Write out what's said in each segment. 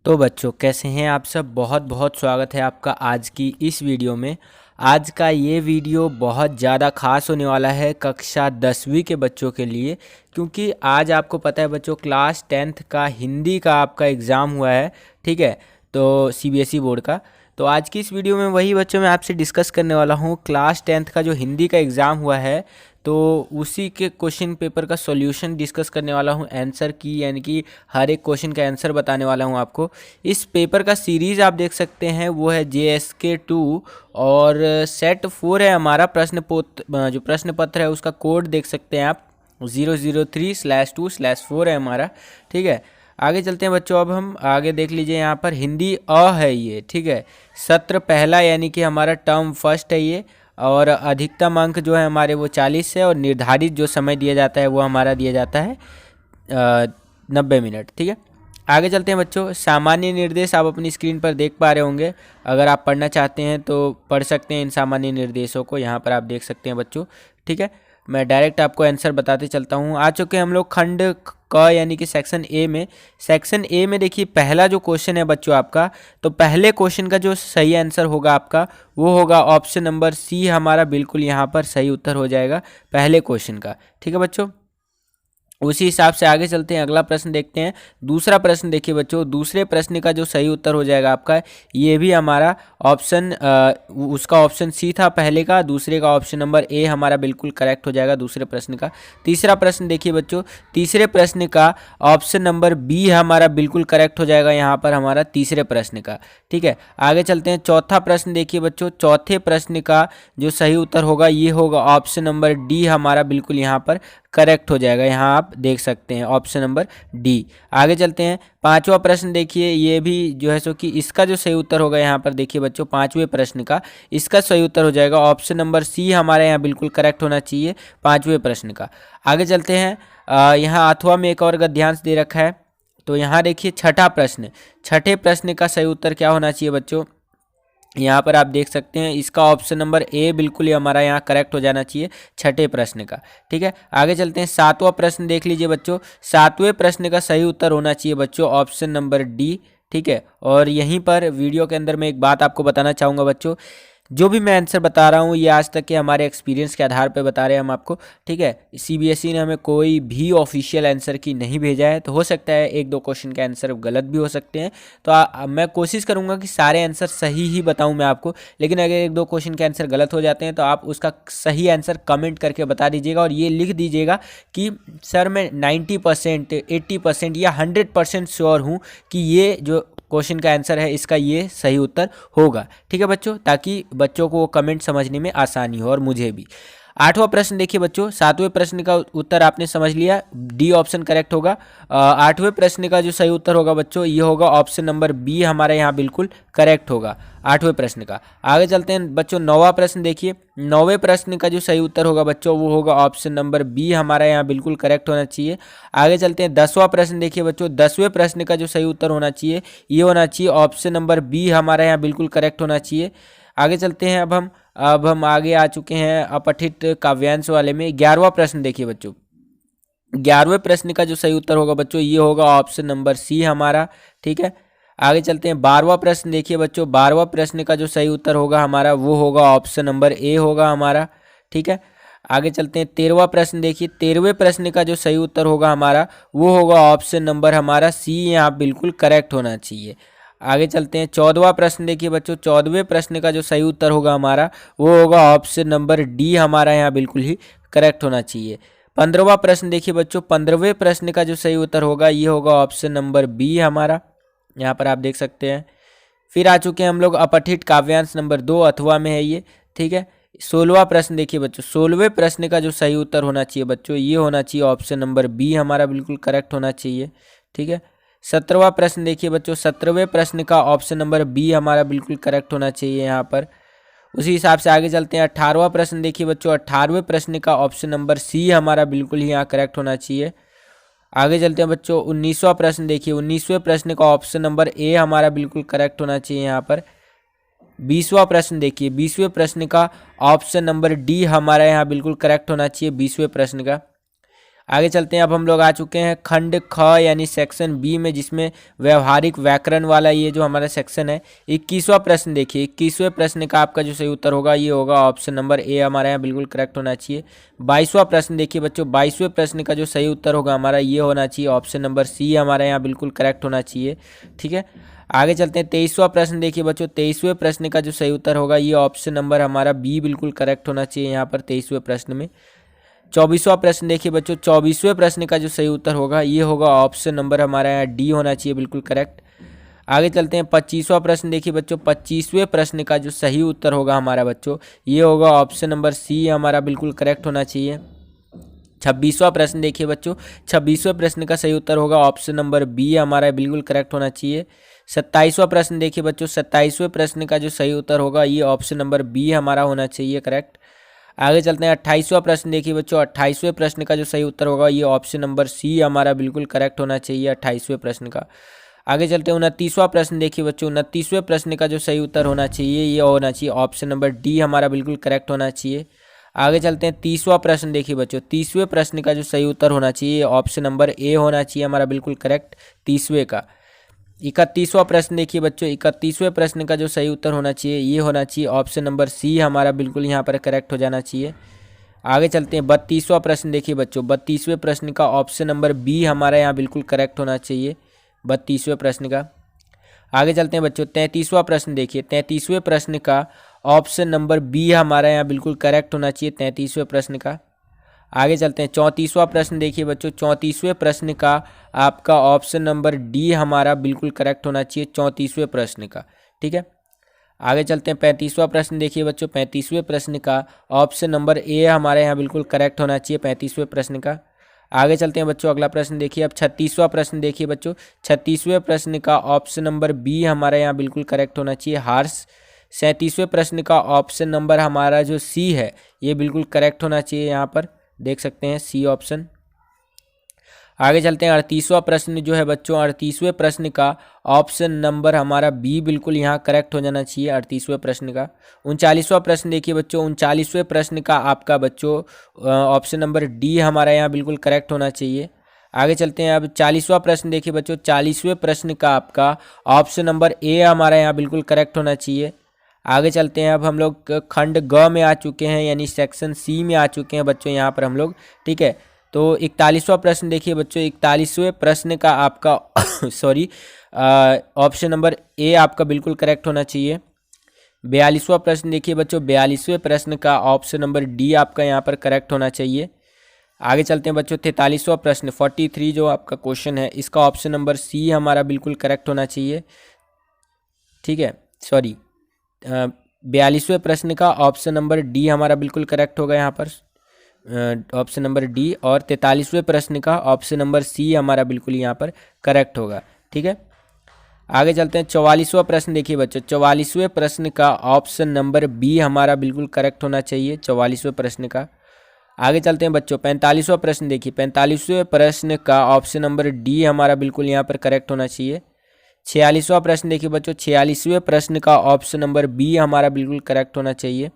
तो बच्चों कैसे हैं आप सब। बहुत बहुत स्वागत है आपका आज की इस वीडियो में। आज का ये वीडियो बहुत ज़्यादा खास होने वाला है कक्षा 10वीं के बच्चों के लिए, क्योंकि आज आपको पता है बच्चों क्लास 10th का हिंदी का आपका एग्ज़ाम हुआ है। ठीक है, तो सीबीएसई बोर्ड का। तो आज की इस वीडियो में वही बच्चों मैं आपसे डिस्कस करने वाला हूँ। क्लास 10th का जो हिंदी का एग्ज़ाम हुआ है तो उसी के क्वेश्चन पेपर का सॉल्यूशन डिस्कस करने वाला हूँ, आंसर की यानी कि हर एक क्वेश्चन का आंसर बताने वाला हूँ आपको। इस पेपर का सीरीज़ आप देख सकते हैं वो है JSK 2 और सेट 4 है हमारा। जो प्रश्न पत्र है उसका कोड देख सकते हैं आप 003/2/4 है हमारा। ठीक है, आगे चलते हैं बच्चों। अब हम आगे देख लीजिए, यहाँ पर हिंदी है ये। ठीक है, सत्र पहला यानी कि हमारा टर्म फर्स्ट है ये, और अधिकतम अंक जो है हमारे वो 40 है, और निर्धारित जो समय दिया जाता है वो हमारा दिया जाता है 90 मिनट। ठीक है, आगे चलते हैं बच्चों। सामान्य निर्देश आप अपनी स्क्रीन पर देख पा रहे होंगे। अगर आप पढ़ना चाहते हैं तो पढ़ सकते हैं इन सामान्य निर्देशों को, यहाँ पर आप देख सकते हैं बच्चों। ठीक है, मैं डायरेक्ट आपको आंसर बताते चलता हूँ। आ चुके हम लोग खंड क यानी कि सेक्शन ए में। सेक्शन ए में देखिए पहला जो क्वेश्चन है बच्चों आपका, तो पहले क्वेश्चन का जो सही आंसर होगा आपका वो होगा ऑप्शन नंबर सी। हमारा बिल्कुल यहाँ पर सही उत्तर हो जाएगा पहले क्वेश्चन का। ठीक है बच्चों, उसी हिसाब से आगे चलते हैं, अगला प्रश्न देखते हैं। दूसरा प्रश्न देखिए बच्चों, दूसरे प्रश्न का जो सही उत्तर हो जाएगा आपका ये भी हमारा ऑप्शन उसका ऑप्शन सी था पहले का, दूसरे का ऑप्शन नंबर ए हमारा बिल्कुल करेक्ट हो जाएगा दूसरे प्रश्न का। तीसरा प्रश्न देखिए बच्चों, तीसरे प्रश्न का ऑप्शन नंबर बी हमारा बिल्कुल करेक्ट हो जाएगा यहाँ पर हमारा तीसरे प्रश्न का। ठीक है, आगे चलते हैं। चौथा प्रश्न देखिए बच्चों, चौथे प्रश्न का जो सही उत्तर होगा ये होगा ऑप्शन नंबर डी हमारा बिल्कुल यहाँ पर करेक्ट हो जाएगा। यहाँ आप देख सकते हैं ऑप्शन नंबर डी। आगे चलते हैं। पांचवा प्रश्न देखिए, ये भी जो है सो कि इसका जो सही उत्तर होगा यहाँ पर देखिए बच्चों, पांचवें प्रश्न का इसका सही उत्तर हो जाएगा ऑप्शन नंबर सी हमारे यहाँ बिल्कुल करेक्ट होना चाहिए पांचवें प्रश्न का। आगे चलते हैं। यहाँ अथवा में एक और गद्यांश दे रखा है, तो यहाँ देखिए छठा प्रश्न, छठे प्रश्न का सही उत्तर क्या होना चाहिए बच्चों, यहाँ पर आप देख सकते हैं इसका ऑप्शन नंबर ए बिल्कुल ही हमारा यहाँ करेक्ट हो जाना चाहिए छठे प्रश्न का। ठीक है, आगे चलते हैं। सातवां प्रश्न देख लीजिए बच्चों, सातवें प्रश्न का सही उत्तर होना चाहिए बच्चों ऑप्शन नंबर डी। ठीक है, और यहीं पर वीडियो के अंदर मैं एक बात आपको बताना चाहूँगा बच्चों, जो भी मैं आंसर बता रहा हूँ ये आज तक के हमारे एक्सपीरियंस के आधार पर बता रहे हैं हम आपको। ठीक है, सीबीएसई ने हमें कोई भी ऑफिशियल आंसर की नहीं भेजा है, तो हो सकता है एक दो क्वेश्चन के आंसर गलत भी हो सकते हैं। तो मैं कोशिश करूँगा कि सारे आंसर सही ही बताऊँ मैं आपको, लेकिन अगर एक दो क्वेश्चन के आंसर गलत हो जाते हैं तो आप उसका सही आंसर कमेंट करके बता दीजिएगा, और ये लिख दीजिएगा कि सर मैं 90%, 80% या 100% श्योर हूँ कि ये जो क्वेश्चन का आंसर है इसका ये सही उत्तर होगा। ठीक है बच्चों, ताकि बच्चों को वो कमेंट समझने में आसानी हो और मुझे भी। आठवां प्रश्न देखिए बच्चों, सातवें प्रश्न का उत्तर आपने समझ लिया, डी ऑप्शन करेक्ट होगा। आठवें प्रश्न का जो सही उत्तर होगा बच्चों ये होगा ऑप्शन नंबर बी हमारे यहाँ बिल्कुल करेक्ट होगा आठवें प्रश्न का। आगे चलते हैं बच्चों, नौवां प्रश्न देखिए, नौवें प्रश्न का जो सही उत्तर होगा बच्चों वो होगा ऑप्शन नंबर बी हमारा यहाँ बिल्कुल करेक्ट होना चाहिए। आगे चलते हैं। 10वां प्रश्न देखिए बच्चों, 10वें प्रश्न का जो सही उत्तर होना चाहिए ये होना चाहिए ऑप्शन नंबर बी हमारा यहाँ बिल्कुल करेक्ट होना चाहिए। आगे चलते हैं। अब हम आगे आ चुके हैं अपठित काव्यांश वाले में। 11वां प्रश्न देखिए बच्चों, 11वें प्रश्न का जो सही उत्तर होगा बच्चों ये होगा ऑप्शन नंबर सी हमारा। ठीक है, आगे चलते हैं। 12वां प्रश्न देखिए बच्चों, 12वां प्रश्न का जो सही उत्तर होगा हमारा वो होगा ऑप्शन नंबर ए होगा हमारा। ठीक है, आगे चलते हैं। 13वां प्रश्न देखिए, 13वें प्रश्न का जो सही उत्तर होगा हमारा वो होगा ऑप्शन नंबर हमारा सी, यहाँ बिल्कुल करेक्ट होना चाहिए। आगे चलते हैं। 14वां प्रश्न देखिए बच्चों, 14वें प्रश्न का जो सही उत्तर होगा हमारा वो होगा ऑप्शन नंबर डी हमारा यहाँ बिल्कुल ही करेक्ट होना चाहिए। 15वां प्रश्न देखिए बच्चों, 15वें प्रश्न का जो सही उत्तर होगा ये होगा ऑप्शन नंबर बी हमारा, यहाँ पर आप देख सकते हैं। फिर आ चुके हैं हम लोग अपठित काव्यांश नंबर 2 अथवा में है ये। ठीक है, 16वां प्रश्न देखिए बच्चों, 16वें प्रश्न का जो सही उत्तर होना चाहिए बच्चों ये होना चाहिए ऑप्शन नंबर बी हमारा बिल्कुल करेक्ट होना चाहिए। ठीक है, 17वां प्रश्न देखिए बच्चों, 17वें प्रश्न का ऑप्शन नंबर बी हमारा बिल्कुल करेक्ट होना चाहिए यहाँ पर। उसी हिसाब से आगे चलते हैं। 18वां प्रश्न देखिए बच्चों, 18वें प्रश्न का ऑप्शन नंबर सी हमारा बिल्कुल ही यहाँ करेक्ट होना चाहिए। आगे चलते हैं बच्चों। 19वां प्रश्न देखिए, 19वें प्रश्न का ऑप्शन नंबर ए हमारा बिल्कुल करेक्ट होना चाहिए यहाँ पर। 20वां प्रश्न देखिए, 20वें प्रश्न का ऑप्शन नंबर डी हमारा यहाँ बिल्कुल करेक्ट होना चाहिए 20वें प्रश्न का। आगे चलते हैं। अब हम लोग आ चुके हैं खंड ख यानी सेक्शन बी में, जिसमें व्यवहारिक व्याकरण वाला ये जो हमारा सेक्शन है। 21वां प्रश्न देखिए, 21वें प्रश्न का आपका जो सही उत्तर होगा ये होगा ऑप्शन नंबर ए, हमारे यहाँ बिल्कुल करेक्ट होना चाहिए। 22वां प्रश्न देखिए बच्चों, 22वें प्रश्न का जो सही उत्तर होगा हमारा ये होना चाहिए ऑप्शन नंबर सी, हमारे यहाँ बिल्कुल करेक्ट होना चाहिए। ठीक है, आगे चलते हैं। 23वां प्रश्न देखिए बच्चों, 23वें प्रश्न का जो सही उत्तर होगा ये ऑप्शन नंबर हमारा बी बिल्कुल करेक्ट होना चाहिए यहाँ पर 23वें प्रश्न में। 24वां प्रश्न देखिए बच्चों, 24वें प्रश्न का जो सही उत्तर होगा ये होगा ऑप्शन नंबर हमारा यहाँ डी होना चाहिए बिल्कुल करेक्ट। आगे चलते हैं। 25वां प्रश्न देखिए बच्चों, 25वें प्रश्न का जो सही उत्तर होगा हमारा बच्चों ये होगा ऑप्शन नंबर सी, हमारा बिल्कुल करेक्ट होना चाहिए। 26वां प्रश्न देखिए बच्चों, 26वें प्रश्न का सही उत्तर होगा ऑप्शन नंबर बी, हमारा बिल्कुल करेक्ट होना चाहिए। 27वां प्रश्न देखिए बच्चों, 27वें प्रश्न का जो सही उत्तर होगा ये ऑप्शन नंबर बी हमारा होना चाहिए करेक्ट। आगे चलते हैं। 28वां प्रश्न देखिए बच्चों, 28वें प्रश्न का जो सही उत्तर होगा ये ऑप्शन नंबर सी, हमारा बिल्कुल करेक्ट होना चाहिए 28वें प्रश्न का। आगे चलते हैं। 29वां प्रश्न देखिए बच्चों, 29वें प्रश्न का जो सही उत्तर होना चाहिए ये होना चाहिए ऑप्शन नंबर डी, हमारा बिल्कुल करेक्ट होना चाहिए। आगे चलते हैं। 30वां प्रश्न देखिए बच्चों, 30वें प्रश्न का जो सही उत्तर होना चाहिए ऑप्शन नंबर ए होना चाहिए, हमारा बिल्कुल करेक्ट 30वें का। 31वां प्रश्न देखिए बच्चों, 31वें प्रश्न का जो सही उत्तर होना चाहिए ये होना चाहिए ऑप्शन नंबर सी, हमारा बिल्कुल यहाँ पर करेक्ट हो जाना चाहिए। आगे चलते हैं। 32वां प्रश्न देखिए बच्चों, 32वें प्रश्न का ऑप्शन नंबर बी हमारा यहाँ बिल्कुल करेक्ट होना चाहिए 32वें प्रश्न का। आगे चलते हैं बच्चों। 33वां प्रश्न देखिए, 33वें प्रश्न का ऑप्शन नंबर बी हमारा यहाँ बिल्कुल करेक्ट होना चाहिए 33वें प्रश्न का। आगे चलते हैं। 34वां प्रश्न देखिए बच्चों, 34वें प्रश्न का आपका ऑप्शन नंबर डी हमारा बिल्कुल करेक्ट होना चाहिए 34वें प्रश्न का। ठीक है, आगे चलते हैं। 35वां प्रश्न देखिए बच्चों, 35वें प्रश्न का ऑप्शन नंबर ए हमारे यहाँ बिल्कुल करेक्ट होना चाहिए 35वें प्रश्न का। आगे चलते हैं बच्चों। अगला प्रश्न देखिए। अब 36वां प्रश्न देखिए बच्चों, 36वें प्रश्न का ऑप्शन नंबर बी हमारे यहाँ बिल्कुल करेक्ट होना चाहिए हार्स। 37वें प्रश्न का ऑप्शन नंबर हमारा जो सी है ये बिल्कुल करेक्ट होना चाहिए, यहाँ पर देख सकते हैं सी ऑप्शन। आगे चलते हैं। 38वां प्रश्न जो है बच्चों, 38वें प्रश्न का ऑप्शन नंबर हमारा बी बिल्कुल यहाँ करेक्ट हो जाना चाहिए 38वें प्रश्न का। 39वां प्रश्न देखिए बच्चों, 39वें प्रश्न का आपका बच्चों ऑप्शन नंबर डी हमारा यहाँ बिल्कुल करेक्ट होना चाहिए। आगे चलते हैं। अब 40वां प्रश्न देखिए बच्चों, 40वें प्रश्न का आपका ऑप्शन नंबर ए हमारा यहाँ बिल्कुल करेक्ट होना चाहिए। आगे चलते हैं। अब हम लोग खंड ग में आ चुके हैं यानी सेक्शन सी में आ चुके हैं बच्चों यहाँ पर हम लोग। ठीक है, तो 41वां प्रश्न देखिए बच्चों, 41वें प्रश्न का आपका सॉरी ऑप्शन नंबर ए आपका बिल्कुल करेक्ट होना चाहिए। 42वां प्रश्न देखिए बच्चों, 42वें प्रश्न का ऑप्शन नंबर डी आपका यहाँ पर करेक्ट होना चाहिए। आगे चलते हैं बच्चों। 43वां प्रश्न 43 जो आपका क्वेश्चन है इसका ऑप्शन नंबर सी हमारा बिल्कुल करेक्ट होना चाहिए। ठीक है, सॉरी 42वें प्रश्न का ऑप्शन नंबर डी हमारा बिल्कुल करेक्ट होगा यहाँ पर ऑप्शन नंबर डी, और 43वें प्रश्न का ऑप्शन नंबर सी हमारा बिल्कुल यहाँ पर करेक्ट होगा। ठीक है, आगे चलते हैं। 44वां प्रश्न देखिए बच्चों, 44वें प्रश्न का ऑप्शन नंबर बी हमारा बिल्कुल करेक्ट होना चाहिए 44वें प्रश्न का। आगे चलते हैं बच्चों। 45वां प्रश्न देखिए, 45वें प्रश्न का ऑप्शन नंबर डी हमारा बिल्कुल यहाँ पर करेक्ट होना चाहिए। 46वां प्रश्न देखिए बच्चों, 46वें प्रश्न का ऑप्शन नंबर बी हमारा बिल्कुल करेक्ट होना चाहिए।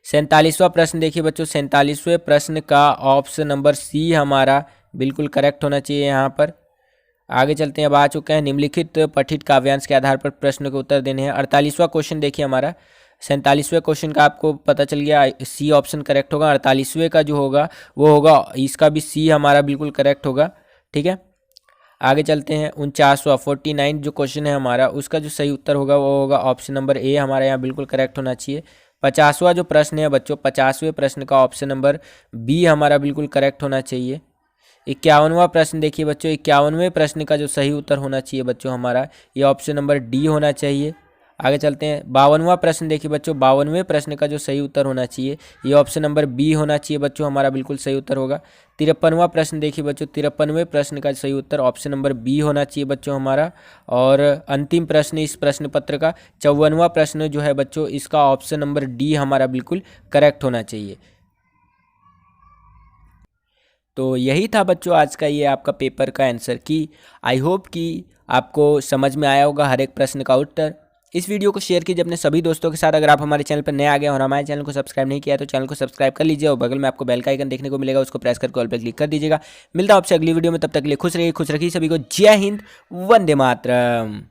47वां प्रश्न देखिए बच्चों, 47वें प्रश्न का ऑप्शन नंबर सी हमारा बिल्कुल करेक्ट होना चाहिए यहाँ पर। आगे चलते हैं। अब आ चुके हैं निम्नलिखित पठित काव्यांश के आधार पर प्रश्न के उत्तर देने हैं। 48वां क्वेश्चन देखिए हमारा, 47वें क्वेश्चन का आपको पता चल गया सी ऑप्शन करेक्ट होगा। 48वें का जो होगा वो होगा इसका भी सी हमारा बिल्कुल करेक्ट होगा। ठीक है, आगे चलते हैं। 49वां 49 जो क्वेश्चन है हमारा उसका जो सही उत्तर होगा वो होगा ऑप्शन नंबर ए हमारे यहाँ बिल्कुल करेक्ट होना चाहिए। 50वां जो प्रश्न है बच्चों, 50वें प्रश्न का ऑप्शन नंबर बी हमारा बिल्कुल करेक्ट होना चाहिए। 51वां प्रश्न देखिए बच्चों, 51वें प्रश्न का जो सही उत्तर होना चाहिए बच्चों हमारा ये ऑप्शन नंबर डी होना चाहिए। आगे चलते हैं। 52वां प्रश्न देखिए बच्चों, 52वें प्रश्न का जो सही उत्तर होना चाहिए ये ऑप्शन नंबर बी होना चाहिए बच्चों, हमारा बिल्कुल सही उत्तर होगा। 53वां प्रश्न देखिए बच्चों, 53वें प्रश्न का सही उत्तर ऑप्शन नंबर बी होना चाहिए बच्चों हमारा। और अंतिम प्रश्न इस प्रश्न पत्र का 54वां प्रश्न जो है बच्चों इसका ऑप्शन नंबर डी हमारा बिल्कुल करेक्ट होना चाहिए। तो यही था बच्चों आज का ये आपका पेपर का आंसर की। आई होप कि आपको समझ में आया होगा हर एक प्रश्न का उत्तर। इस वीडियो को शेयर कीजिए अपने सभी दोस्तों के साथ। अगर आप हमारे चैनल पर नए आ गए और हमारे चैनल को सब्सक्राइब नहीं किया है तो चैनल को सब्सक्राइब कर लीजिए और बगल में आपको बेल का आइकन देखने को मिलेगा, उसको प्रेस करके ऑल पर क्लिक कर दीजिएगा। मिलता हूं आपसे अगली वीडियो में, तब तक के लिए खुश रहिए, खुश रखिए सभी को। जय हिंद, वंदे मातरम।